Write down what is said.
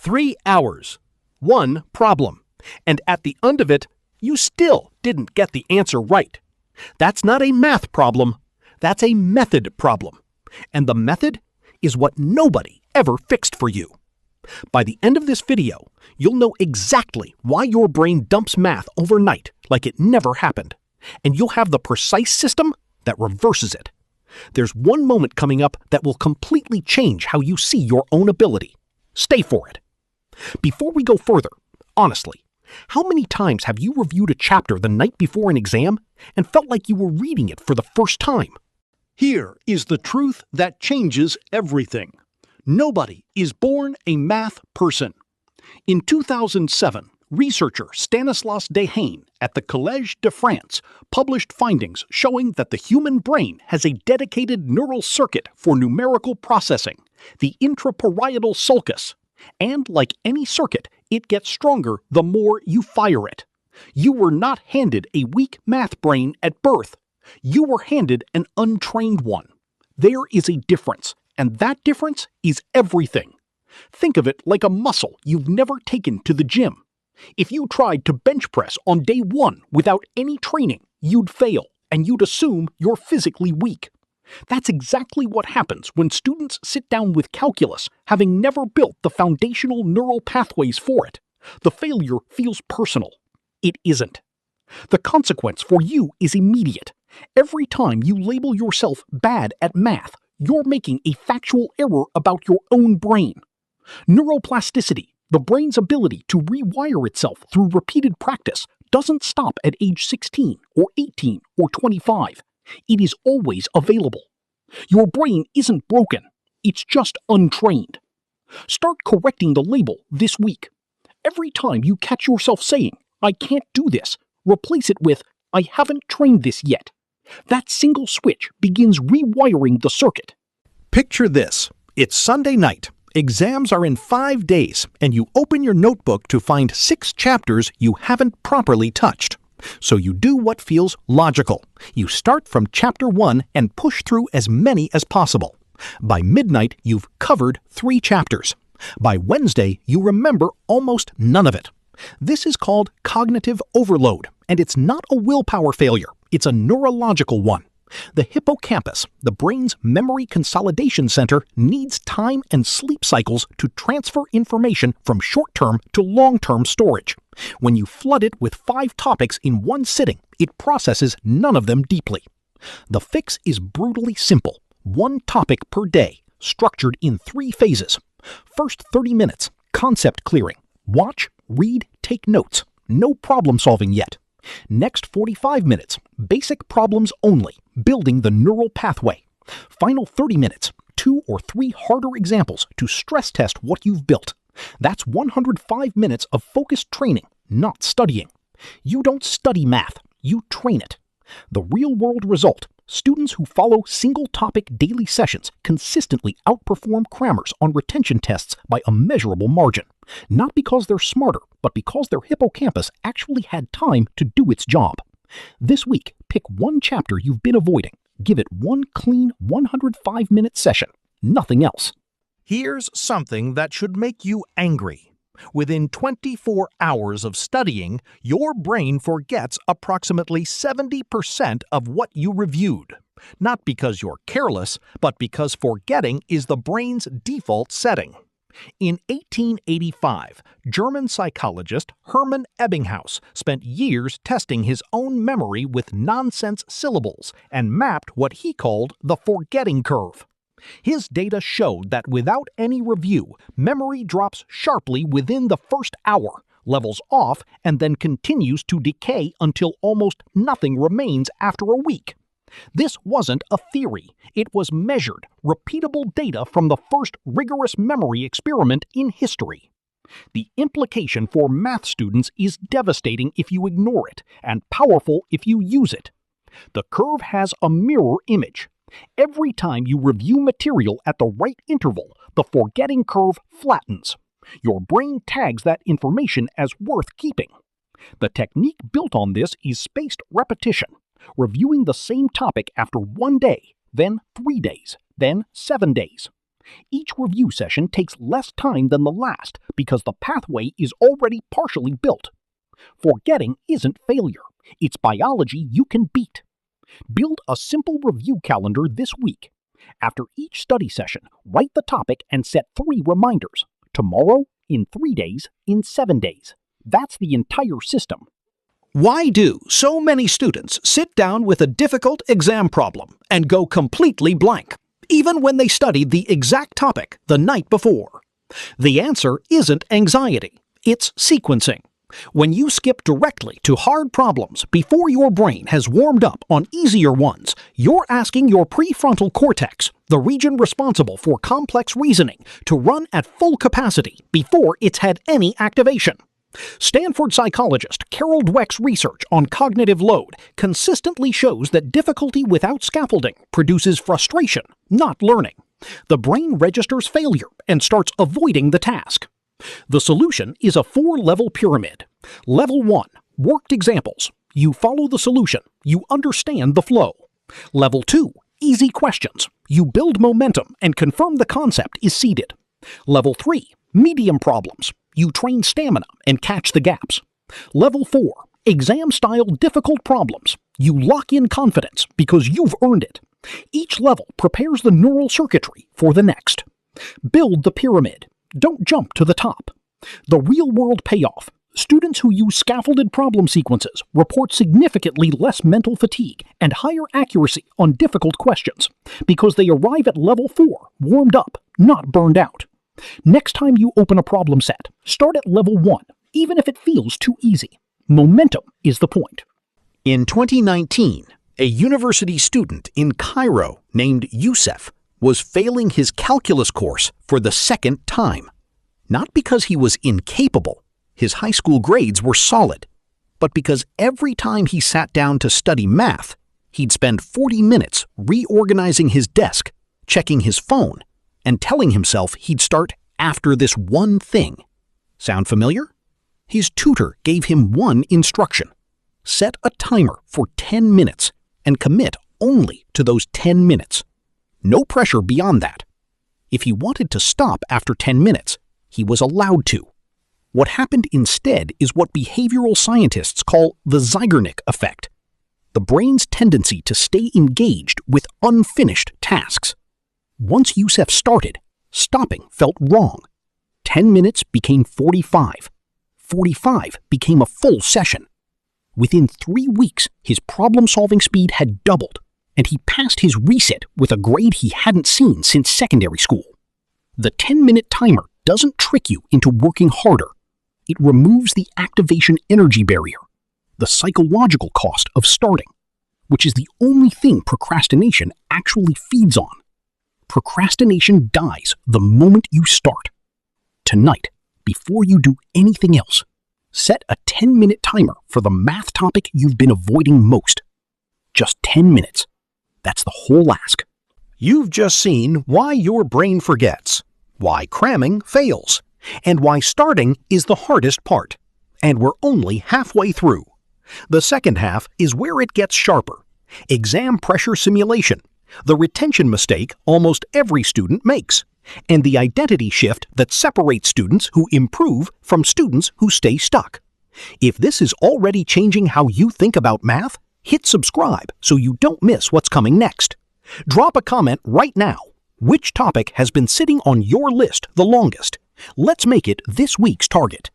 3 hours, one problem, and at the end of it, you still didn't get the answer right. That's not a math problem, that's a method problem. And the method is what nobody ever fixed for you. By the end of this video, you'll know exactly why your brain dumps math overnight like it never happened, and you'll have the precise system that reverses it. There's one moment coming up that will completely change how you see your own ability. Stay for it. Before we go further, honestly, how many times have you reviewed a chapter the night before an exam and felt like you were reading it for the first time? Here is the truth that changes everything. Nobody is born a math person. In 2007, researcher Stanislas Dehaene at the Collège de France published findings showing that the human brain has a dedicated neural circuit for numerical processing, the intraparietal sulcus. And like any circuit, it gets stronger the more you fire it. You were not handed a weak math brain at birth. You were handed an untrained one. There is a difference, and that difference is everything. Think of it like a muscle you've never taken to the gym. If you tried to bench press on day one without any training, you'd fail, and you'd assume you're physically weak. That's exactly what happens when students sit down with calculus, having never built the foundational neural pathways for it. The failure feels personal. It isn't. The consequence for you is immediate. Every time you label yourself bad at math, you're making a factual error about your own brain. Neuroplasticity, the brain's ability to rewire itself through repeated practice, doesn't stop at age 16 or 18 or 25. It is always available. Your brain isn't broken, it's just untrained. Start correcting the label this week. Every time you catch yourself saying, "I can't do this," replace it with, "I haven't trained this yet." That single switch begins rewiring the circuit. Picture this. It's Sunday night. Exams are in 5 days, and you open your notebook to find 6 chapters you haven't properly touched. So you do what feels logical. You start from chapter 1 and push through as many as possible. By midnight, you've covered 3 chapters. By Wednesday, you remember almost none of it. This is called cognitive overload, and it's not a willpower failure. It's a neurological one. The hippocampus, the brain's memory consolidation center, needs time and sleep cycles to transfer information from short-term to long-term storage. When you flood it with 5 topics in one sitting, it processes none of them deeply. The fix is brutally simple. 1 topic per day, structured in 3 phases. First 30 minutes, concept clearing. Watch, read, take notes. No problem solving yet. Next 45 minutes, basic problems only, building the neural pathway. Final 30 minutes, 2 or 3 harder examples to stress test what you've built. That's 105 minutes of focused training, not studying. You don't study math, you train it. The real-world result: students who follow single-topic daily sessions consistently outperform crammers on retention tests by a measurable margin. Not because they're smarter, but because their hippocampus actually had time to do its job. This week, pick 1 chapter you've been avoiding. Give it 1 clean 105-minute session. Nothing else. Here's something that should make you angry. Within 24 hours of studying, your brain forgets approximately 70% of what you reviewed. Not because you're careless, but because forgetting is the brain's default setting. In 1885, German psychologist Hermann Ebbinghaus spent years testing his own memory with nonsense syllables and mapped what he called the forgetting curve. His data showed that without any review, memory drops sharply within the first hour, levels off, and then continues to decay until almost nothing remains after a week. This wasn't a theory. It was measured, repeatable data from the first rigorous memory experiment in history. The implication for math students is devastating if you ignore it, and powerful if you use it. The curve has a mirror image. Every time you review material at the right interval, the forgetting curve flattens. Your brain tags that information as worth keeping. The technique built on this is spaced repetition, reviewing the same topic after 1 day, then 3 days, then 7 days. Each review session takes less time than the last because the pathway is already partially built. Forgetting isn't failure. It's biology you can beat. Build a simple review calendar this week. After each study session, write the topic and set 3 reminders. Tomorrow, in 3 days, in 7 days. That's the entire system. Why do so many students sit down with a difficult exam problem and go completely blank, even when they studied the exact topic the night before? The answer isn't anxiety, it's sequencing. When you skip directly to hard problems before your brain has warmed up on easier ones, you're asking your prefrontal cortex, the region responsible for complex reasoning, to run at full capacity before it's had any activation. Stanford psychologist Carol Dweck's research on cognitive load consistently shows that difficulty without scaffolding produces frustration, not learning. The brain registers failure and starts avoiding the task. The solution is a 4-level pyramid. Level 1, worked examples. You follow the solution. You understand the flow. Level 2, easy questions. You build momentum and confirm the concept is seeded. Level 3, medium problems. You train stamina and catch the gaps. Level 4, exam-style difficult problems. You lock in confidence because you've earned it. Each level prepares the neural circuitry for the next. Build the pyramid. Don't jump to the top. The real-world payoff. Students who use scaffolded problem sequences report significantly less mental fatigue and higher accuracy on difficult questions because they arrive at level 4, warmed up, not burned out. Next time you open a problem set, start at level 1, even if it feels too easy. Momentum is the point. In 2019, a university student in Cairo named Youssef was failing his calculus course for the 2nd time. Not because he was incapable, his high school grades were solid, but because every time he sat down to study math, he'd spend 40 minutes reorganizing his desk, checking his phone, and telling himself he'd start after this one thing. Sound familiar? His tutor gave him one instruction. Set a timer for 10 minutes and commit only to those 10 minutes. No pressure beyond that. If he wanted to stop after 10 minutes, he was allowed to. What happened instead is what behavioral scientists call the Zeigarnik effect, the brain's tendency to stay engaged with unfinished tasks. Once Youssef started, stopping felt wrong. 10 minutes became 45. 45 became a full session. Within 3 weeks, his problem-solving speed had doubled, and he passed his reset with a grade he hadn't seen since secondary school. The 10-minute timer doesn't trick you into working harder. It removes the activation energy barrier, the psychological cost of starting, which is the only thing procrastination actually feeds on. Procrastination dies the moment you start. Tonight, before you do anything else, set a 10-minute timer for the math topic you've been avoiding most. Just 10 minutes. That's the whole ask. You've just seen why your brain forgets, why cramming fails, and why starting is the hardest part. And we're only halfway through. The second half is where it gets sharper. Exam pressure simulation, the retention mistake almost every student makes, and the identity shift that separates students who improve from students who stay stuck. If this is already changing how you think about math, hit subscribe so you don't miss what's coming next. Drop a comment right now. Which topic has been sitting on your list the longest? Let's make it this week's target.